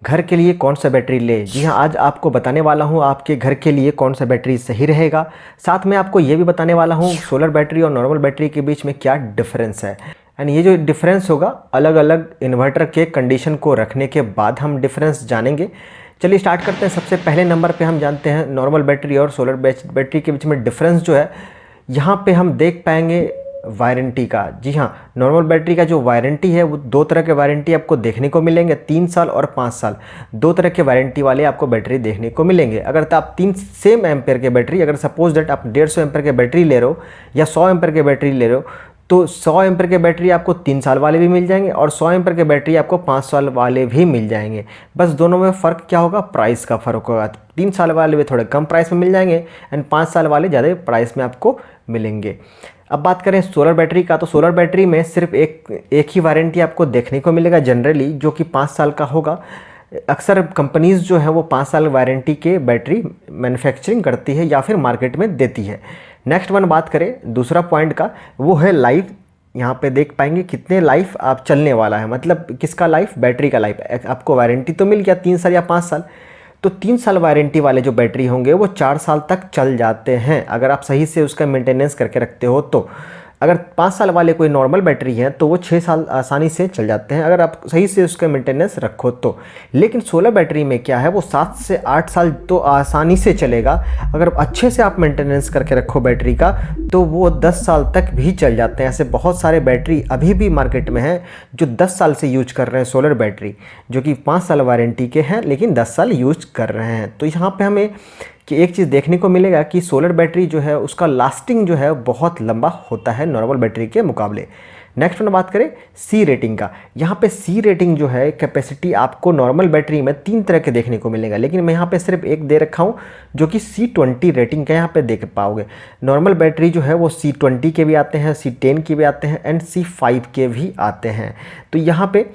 घर के लिए कौन सा बैटरी ले? जी हाँ, आज आपको बताने वाला हूँ आपके घर के लिए कौन सा बैटरी सही रहेगा। साथ में आपको ये भी बताने वाला हूँ सोलर बैटरी और नॉर्मल बैटरी के बीच में क्या डिफरेंस है। एंड ये जो डिफरेंस होगा अलग अलग इन्वर्टर के कंडीशन को रखने के बाद हम डिफरेंस जानेंगे। चलिए स्टार्ट करते हैं। सबसे पहले नंबर पे हम जानते हैं नॉर्मल बैटरी और सोलर बैटरी के बीच में डिफरेंस जो है। यहाँ पे हम देख पाएंगे वारंटी का। जी हाँ, नॉर्मल बैटरी का जो वारंटी है वो दो तरह के वारंटी आपको देखने को मिलेंगे, 3 साल और 5 साल। दो तरह के वारंटी वाले आपको बैटरी देखने को मिलेंगे। अगर तो आप 3 सेम एम्पेयर के बैटरी, अगर सपोज दैट आप 150 एम्पेयर के बैटरी ले रहे हो या 100 एम्पेयर के बैटरी ले रहे हो, तो 100 एम्पेयर के बैटरी आपको 3 साल वाले भी मिल जाएंगे और 100 एम्पेयर के बैटरी आपको 5 साल वाले भी मिल जाएंगे। बस दोनों में फ़र्क क्या होगा? प्राइस का फ़र्क होगा। 3 साल वाले भी थोड़े कम प्राइस में मिल जाएंगे एंड 5 साल वाले ज़्यादा प्राइस में आपको मिलेंगे। अब बात करें सोलर बैटरी का, तो सोलर बैटरी में सिर्फ एक ही वारंटी आपको देखने को मिलेगा जनरली, जो कि 5 साल का होगा। अक्सर कंपनीज़ जो है वो 5 साल वारंटी के बैटरी मैन्युफैक्चरिंग करती है या फिर मार्केट में देती है। नेक्स्ट वन बात करें दूसरा पॉइंट का, वो है लाइफ। यहाँ पे देख पाएंगे कितने लाइफ आप चलने वाला है, मतलब किसका लाइफ? बैटरी का लाइफ। आपको वारंटी तो मिल गया 3 साल या 5 साल, तो 3 साल वारंटी वाले जो बैटरी होंगे वो 4 साल तक चल जाते हैं अगर आप सही से उसका मेंटेनेंस करके रखते हो। तो अगर 5 साल वाले कोई नॉर्मल बैटरी है तो वो 6 साल आसानी से चल जाते हैं अगर आप सही से उसका मेंटेनेंस रखो तो। लेकिन सोलर बैटरी में क्या है, वो 7 से 8 साल तो आसानी से चलेगा अगर अच्छे से आप मेंटेनेंस करके रखो बैटरी का, तो वो 10 साल तक भी चल जाते हैं। ऐसे बहुत सारे बैटरी अभी भी मार्केट में हैं जो 10 साल से यूज कर रहे हैं सोलर बैटरी, जो कि 5 साल वारंटी के हैं लेकिन 10 साल यूज कर रहे हैं। तो यहाँ पे हमें कि एक चीज़ देखने को मिलेगा कि सोलर बैटरी जो है उसका लास्टिंग जो है बहुत लंबा होता है नॉर्मल बैटरी के मुकाबले। नेक्स्ट में बात करें सी रेटिंग का। यहाँ पे सी रेटिंग जो है कैपेसिटी आपको नॉर्मल बैटरी में 3 तरह के देखने को मिलेगा, लेकिन मैं यहाँ पे सिर्फ एक दे रखा हूँ जो कि C20 रेटिंग का यहाँ पे देख पाओगे। नॉर्मल बैटरी जो है वो C20 के भी आते हैं, C10 के भी आते हैं एंड C5 के भी आते हैं। तो यहाँ पे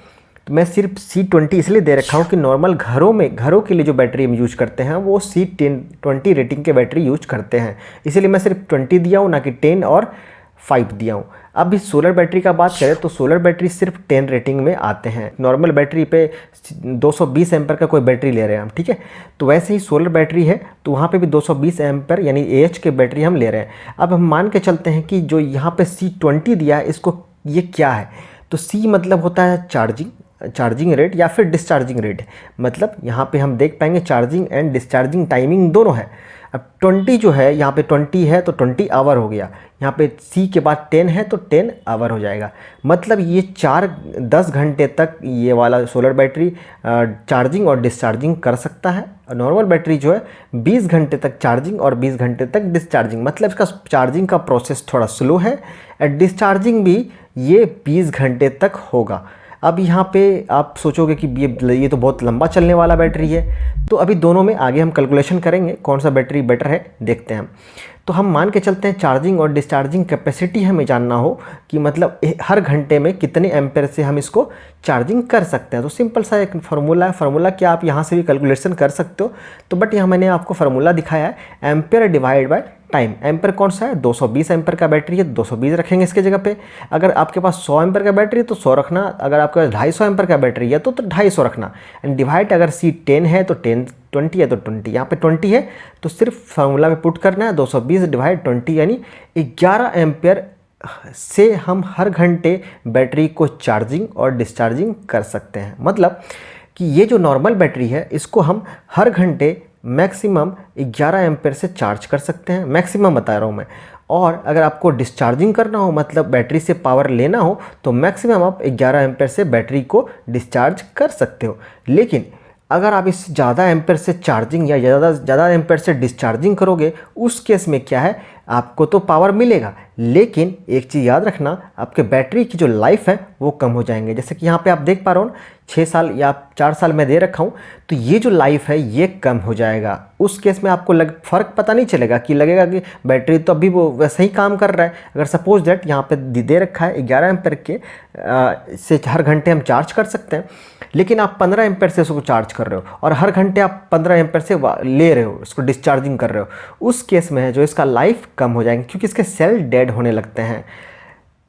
मैं सिर्फ C20 इसलिए दे रखा हूँ कि नॉर्मल घरों के लिए जो बैटरी हम यूज करते हैं वो C20 रेटिंग के बैटरी यूज करते हैं, इसीलिए मैं सिर्फ 20 दिया हूँ, ना कि 10 और 5 दिया हूँ। अब इस सोलर बैटरी का बात करें तो सोलर बैटरी सिर्फ 10 रेटिंग में आते हैं। नॉर्मल बैटरी पे 220 एम्पेयर का कोई बैटरी ले रहे हैं हम, ठीक है, तो वैसे ही सोलर बैटरी है तो वहाँ पे भी 220 एम्पेयर यानी AH के बैटरी हम ले रहे हैं। अब हम मान के चलते हैं कि जो यहाँ पे C20 दिया है इसको, ये क्या है? तो C मतलब होता है चार्जिंग रेट या फिर डिस्चार्जिंग रेट। मतलब यहाँ पे हम देख पाएंगे चार्जिंग एंड डिस्चार्जिंग टाइमिंग दोनों है। अब 20 जो है यहाँ पे 20 है तो 20 आवर हो गया, यहाँ पे C के बाद 10 है तो 10 आवर हो जाएगा। मतलब ये 10 घंटे तक ये वाला सोलर बैटरी चार्जिंग और डिस्चार्जिंग कर सकता है। नॉर्मल बैटरी जो है 20 घंटे तक चार्जिंग और 20 घंटे तक डिस्चार्जिंग, मतलब इसका चार्जिंग का प्रोसेस थोड़ा स्लो है और डिस्चार्जिंग भी ये 20 घंटे तक होगा। अब यहाँ पे आप सोचोगे कि ये तो बहुत लंबा चलने वाला बैटरी है, तो अभी दोनों में आगे हम कैलकुलेशन करेंगे कौन सा बैटरी बेटर है, देखते हैं हम। तो हम मान के चलते हैं चार्जिंग और डिस्चार्जिंग कैपेसिटी हमें जानना हो कि मतलब हर घंटे में कितने एम्पेयर से हम इसको चार्जिंग कर सकते हैं। तो सिंपल सा एक फार्मूला क्या आप यहाँ से भी कैलकुलेशन कर सकते हो, तो बट यहाँ मैंने आपको फार्मूला दिखाया है ampere divide by time. Ampere कौन सा है? 220 एम्पेयर का बैटरी है 220 रखेंगे इसके जगह पे। अगर आपके पास 100 एम्पेयर का बैटरी है तो 100 रखना, अगर आपके पास 250 एम्पेयर का बैटरी है तो 250 रखना। एंड डिवाइड अगर C10 है तो 10, 20 है तो 20, यहाँ पे 20 है तो सिर्फ फार्मूला में पुट करना है 220 डिवाइड 20 यानी 11 एम्पेयर से हम हर घंटे बैटरी को चार्जिंग और डिस्चार्जिंग कर सकते हैं। मतलब कि ये जो नॉर्मल बैटरी है इसको हम हर घंटे मैक्सिमम 11 एम्पेयर से चार्ज कर सकते हैं, मैक्सिमम बता रहा हूँ मैं। और अगर आपको डिस्चार्जिंग करना हो, मतलब बैटरी से पावर लेना हो, तो मैक्सिमम आप 11 एम्पेयर से बैटरी को डिस्चार्ज कर सकते हो। लेकिन अगर आप इससे ज़्यादा एम्पेयर से चार्जिंग या ज़्यादा एम्पेयर से डिस्चार्जिंग करोगे, उस केस में क्या है, आपको तो पावर मिलेगा लेकिन एक चीज़ याद रखना, आपके बैटरी की जो लाइफ है वो कम हो जाएंगे। जैसे कि यहाँ पे आप देख पा रहे हो 6 साल या 4 साल में दे रखा हूँ, तो ये जो लाइफ है ये कम हो जाएगा। उस केस में आपको फ़र्क पता नहीं चलेगा कि लगेगा कि बैटरी तो अभी वो वैसे ही काम कर रहा है। अगर सपोज दैट यहाँ पे दे रखा है 11 एम्पेयर के से हर घंटे हम चार्ज कर सकते हैं, लेकिन आप 15 एम्पेयर से उसको चार्ज कर रहे हो और हर घंटे आप 15 एम्पेयर से ले रहे हो, इसको डिस्चार्जिंग कर रहे हो, उस केस में है जो इसका लाइफ कम हो जाएंगे क्योंकि इसके सेल डेड होने लगते हैं।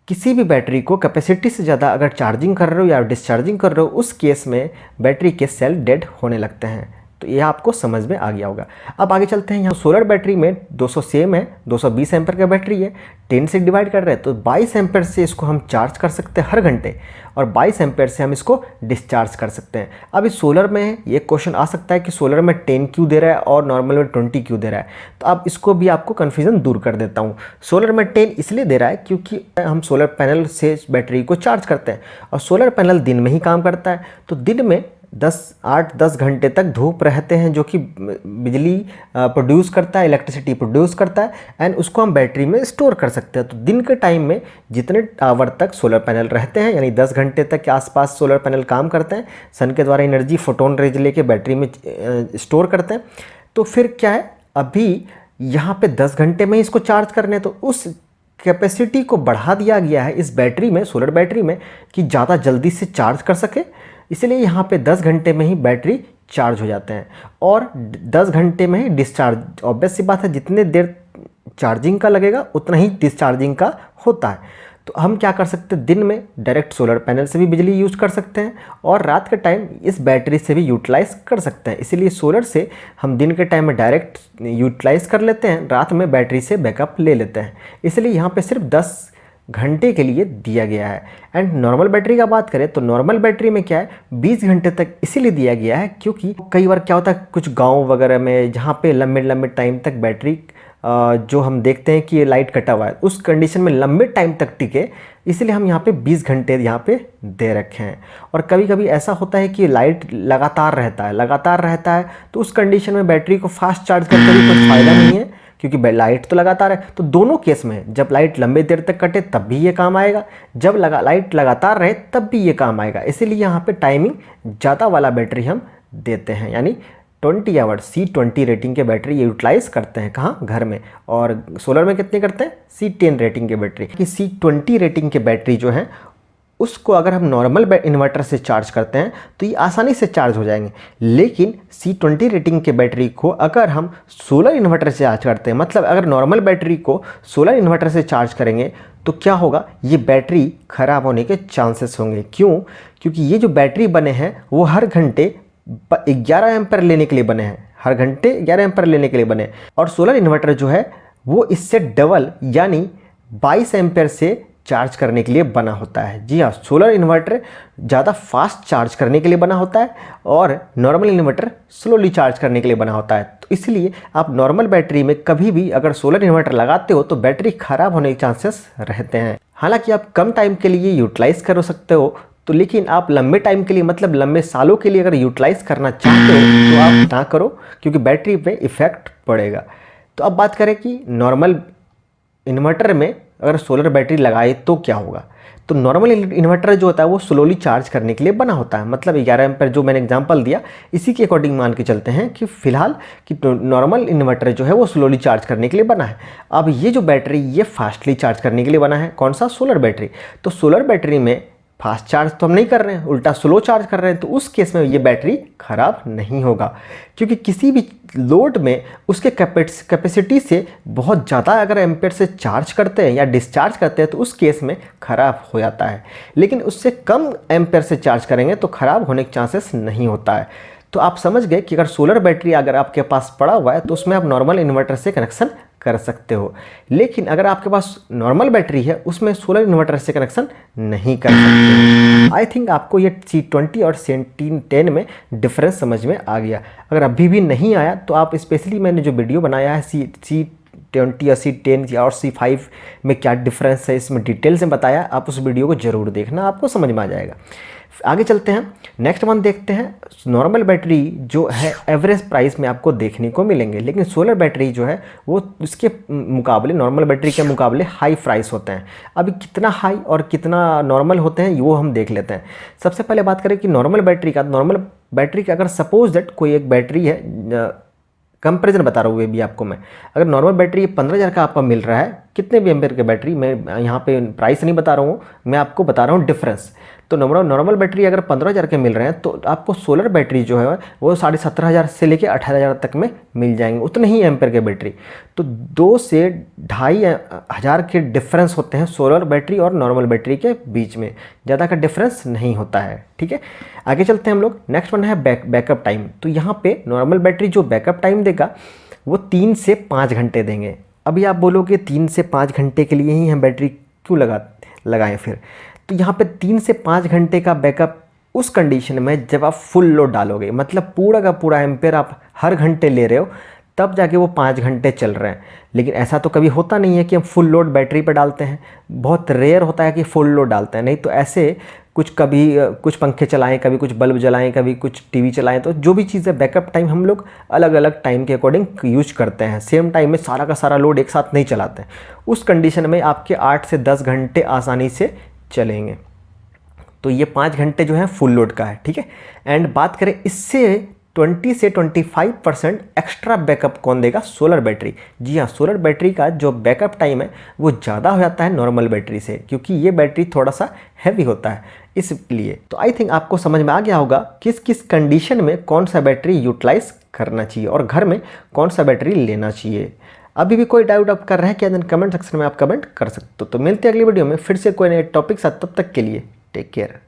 किसी भी बैटरी को कैपेसिटी से ज़्यादा अगर चार्जिंग कर रहे हो या डिस्चार्जिंग कर रहे हो, उस केस में बैटरी के सेल डेड होने लगते हैं। तो ये आपको समझ में आ गया होगा। अब आगे चलते हैं। यहाँ सोलर बैटरी में 200 सेम है, 220 एम्पर का बैटरी है, 10 से डिवाइड कर रहे हैं तो 22 एम्पर से इसको हम चार्ज कर सकते हैं हर घंटे, और 22 एम्पर से हम इसको डिस्चार्ज कर सकते हैं। अब इस सोलर में ये क्वेश्चन आ सकता है कि सोलर में 10 क्यों दे रहा है और नॉर्मल में 20 क्यों दे रहा है। तो अब इसको भी आपको कन्फ्यूज़न दूर कर देता हूँ। सोलर में 10 इसलिए दे रहा है क्योंकि हम सोलर पैनल से बैटरी को चार्ज करते हैं, और सोलर पैनल दिन में ही काम करता है। तो दिन में 8-10 घंटे तक धूप रहते हैं, जो कि बिजली प्रोड्यूस करता है, इलेक्ट्रिसिटी प्रोड्यूस करता है, एंड उसको हम बैटरी में स्टोर कर सकते हैं। तो दिन के टाइम में जितने आवर तक सोलर पैनल रहते हैं, यानी 10 घंटे तक के आसपास सोलर पैनल काम करते हैं, सन के द्वारा एनर्जी फोटोन रेज लेके बैटरी में स्टोर करते हैं। तो फिर क्या है, अभी यहाँ पे 10 घंटे में इसको चार्ज करने, तो उस कैपेसिटी को बढ़ा दिया गया है इस बैटरी में, सोलर बैटरी में, कि ज़्यादा जल्दी से चार्ज कर सके। इसलिए यहाँ पे 10 घंटे में ही बैटरी चार्ज हो जाते हैं और 10 घंटे में ही डिस्चार्ज। ऑब्वियस सी बात है, जितने देर चार्जिंग का लगेगा उतना ही डिस्चार्जिंग का होता है। तो हम क्या कर सकते हैं, दिन में डायरेक्ट सोलर पैनल से भी बिजली यूज कर सकते हैं, और रात के टाइम इस बैटरी से भी यूटिलाइज़ कर सकते हैं। इसीलिए सोलर से हम दिन के टाइम में डायरेक्ट यूटिलाइज़ कर लेते हैं, रात में बैटरी से बैकअप ले लेते हैं। इसलिए यहाँ पे सिर्फ 10 घंटे के लिए दिया गया है। एंड नॉर्मल बैटरी का बात करें तो नॉर्मल बैटरी में क्या है, 20 घंटे तक इसीलिए दिया गया है क्योंकि कई बार क्या होता है, कुछ गांव वगैरह में जहाँ पे लंबे लंबे टाइम तक बैटरी जो हम देखते हैं कि लाइट कटा हुआ है, उस कंडीशन में लंबे टाइम तक टिके, इसलिए हम यहाँ पे 20 घंटे यहाँ पे दे रखे हैं। और कभी कभी ऐसा होता है कि लाइट लगातार रहता है, तो उस कंडीशन में बैटरी को फास्ट चार्ज करके भी कुछ फ़ायदा नहीं है, क्योंकि लाइट तो लगातार है। तो दोनों केस में, जब लाइट लंबे देर तक कटे तब भी ये काम आएगा, जब लाइट लगातार रहे तब भी ये काम आएगा। इसीलिए यहाँ पे टाइमिंग ज़्यादा वाला बैटरी हम देते हैं, यानी 20 आवर C20 रेटिंग के बैटरी ये यूटिलाइज़ करते हैं। कहाँ? घर में। और सोलर में कितने करते हैं? C10 रेटिंग के बैटरी। कि C20 रेटिंग के बैटरी जो है उसको अगर हम नॉर्मल इन्वर्टर से चार्ज करते हैं तो ये आसानी से चार्ज हो जाएंगे, लेकिन C20 रेटिंग के बैटरी को अगर हम सोलर इन्वर्टर से चार्ज करते हैं, मतलब अगर नॉर्मल बैटरी को सोलर इन्वर्टर से चार्ज करेंगे तो क्या होगा, ये बैटरी ख़राब होने के चांसेस होंगे। क्यों? क्योंकि ये जो बैटरी बने हैं वो हर घंटे 11 एम्पर लेने के लिए बने हैं, हर घंटे 11 एम्पर लेने के लिए बने हैं। और सोलर इन्वर्टर जो है वो इससे डबल यानी 22 एम्पर से चार्ज करने के लिए बना होता है। जी हाँ, सोलर इन्वर्टर ज़्यादा फास्ट चार्ज करने के लिए बना होता है और नॉर्मल इन्वर्टर स्लोली चार्ज करने के लिए बना होता है। तो इसलिए आप नॉर्मल बैटरी में कभी भी अगर सोलर इन्वर्टर लगाते हो तो बैटरी ख़राब होने के चांसेस रहते हैं। हालांकि आप कम टाइम के लिए यूटिलाइज़ कर सकते हो, तो लेकिन आप लंबे टाइम के लिए, मतलब लंबे सालों के लिए अगर यूटिलाइज़ करना चाहते हो तो आप ना करो, क्योंकि बैटरी पे इफ़ेक्ट पड़ेगा। तो अब बात करें कि नॉर्मल इन्वर्टर में अगर सोलर बैटरी लगाए तो क्या होगा। तो नॉर्मल इन्वर्टर जो होता है वो स्लोली चार्ज करने के लिए बना होता है, मतलब 11 एम्पर जो मैंने एग्जांपल दिया इसी के अकॉर्डिंग मान के चलते हैं कि फ़िलहाल कि नॉर्मल इन्वर्टर जो है वो स्लोली चार्ज करने के लिए बना है। अब ये जो बैटरी ये फास्टली चार्ज करने के लिए बना है, कौन सा? Solar battery. तो सोलर बैटरी में फास्ट चार्ज तो हम नहीं कर रहे हैं, उल्टा स्लो चार्ज कर रहे हैं, तो उस केस में ये बैटरी ख़राब नहीं होगा, क्योंकि किसी भी लोड में उसके कैपेसिटी से बहुत ज़्यादा अगर एम्पेयर से चार्ज करते हैं या डिस्चार्ज करते हैं तो उस केस में ख़राब हो जाता है। लेकिन उससे कम एम्पेयर से चार्ज करेंगे तो ख़राब होने के चांसेस नहीं होता है। तो आप समझ गए कि अगर सोलर बैटरी अगर आपके पास पड़ा हुआ है तो उसमें आप नॉर्मल इन्वर्टर से कनेक्शन कर सकते हो, लेकिन अगर आपके पास नॉर्मल बैटरी है उसमें सोलर इन्वर्टर से कनेक्शन नहीं कर सकते। आई थिंक आपको ये C20 और C10 में डिफरेंस समझ में आ गया। अगर अभी भी नहीं आया तो आप स्पेशली मैंने जो वीडियो बनाया है C20 या C10 और C5 में क्या डिफरेंस है इसमें डिटेल से बताया, आप उस वीडियो को ज़रूर देखना, आपको समझ में आ जाएगा। आगे चलते हैं, नेक्स्ट वन देखते हैं। नॉर्मल बैटरी जो है एवरेज प्राइस में आपको देखने को मिलेंगे, लेकिन सोलर बैटरी जो है वो उसके मुकाबले, नॉर्मल बैटरी के मुकाबले हाई प्राइस होते हैं। अभी कितना हाई और कितना नॉर्मल होते हैं वो हम देख लेते हैं। सबसे पहले बात करें कि नॉर्मल बैटरी का। नॉर्मल बैटरी का अगर सपोज दैट कोई एक बैटरी है, कंपेरिजन बता रहा हूँ ये भी आपको मैं, अगर नॉर्मल बैटरी 15,000 का आपको मिल रहा है, कितने भी एम्पेयर की बैटरी, मैं यहाँ पे प्राइस नहीं बता रहा हूँ, मैं आपको बता रहा हूँ डिफरेंस। तो नॉर्मल बैटरी अगर 15,000 के मिल रहे हैं तो आपको सोलर बैटरी जो है वो 17,500 से लेके 18,000 तक में मिल जाएंगे, उतने ही एम्पेयर के बैटरी। तो 2 से 2,500 के डिफरेंस होते हैं सोलर बैटरी और नॉर्मल बैटरी के बीच में, ज़्यादा का डिफरेंस नहीं होता है। ठीक है, आगे चलते हैं हम लोग। नेक्स्ट वन है बैकअप टाइम। तो यहाँ पे नॉर्मल बैटरी जो बैकअप टाइम देगा वो 3 से 5 घंटे देंगे। अभी आप बोलोगे 3 से 5 घंटे के लिए ही हम बैटरी क्यों लगाएं फिर? तो यहाँ पे 3 से 5 घंटे का बैकअप उस कंडीशन में जब आप फुल लोड डालोगे, मतलब पूरा का पूरा एम्पेयर आप हर घंटे ले रहे हो, तब जाके वो 5 घंटे चल रहे हैं। लेकिन ऐसा तो कभी होता नहीं है कि हम फुल लोड बैटरी पर डालते हैं, बहुत रेयर होता है कि फुल लोड डालते हैं। नहीं तो ऐसे कभी कुछ पंखे चलाएं, कभी कुछ बल्ब जलाएं, कभी कुछ टीवी चलाएं, तो जो भी चीज़ है बैकअप टाइम हम लोग अलग अलग टाइम के अकॉर्डिंग यूज करते हैं। सेम टाइम में सारा का सारा लोड एक साथ नहीं चलाते हैं। उस कंडीशन में आपके 8 से 10 घंटे आसानी से चलेंगे। तो ये 5 घंटे जो है फुल लोड का है। ठीक है, एंड बात करें इससे 20 से 25% एक्स्ट्रा बैकअप कौन देगा? Solar battery. जी हाँ, सोलर बैटरी का जो बैकअप टाइम है वो ज़्यादा हो जाता है नॉर्मल बैटरी से, क्योंकि ये बैटरी थोड़ा सा हैवी होता है इसलिए। तो आई थिंक आपको समझ में आ गया होगा किस किस कंडीशन में कौन सा बैटरी यूटिलाइज करना चाहिए और घर में कौन सा बैटरी लेना चाहिए। अभी भी कोई डाउट आप कर रहे हैं क्या? देन कमेंट सेक्शन में आप कमेंट कर सकते हो। तो मिलते हैं अगली वीडियो में फिर से कोई नए टॉपिक साथ, तब तक के लिए टेक केयर।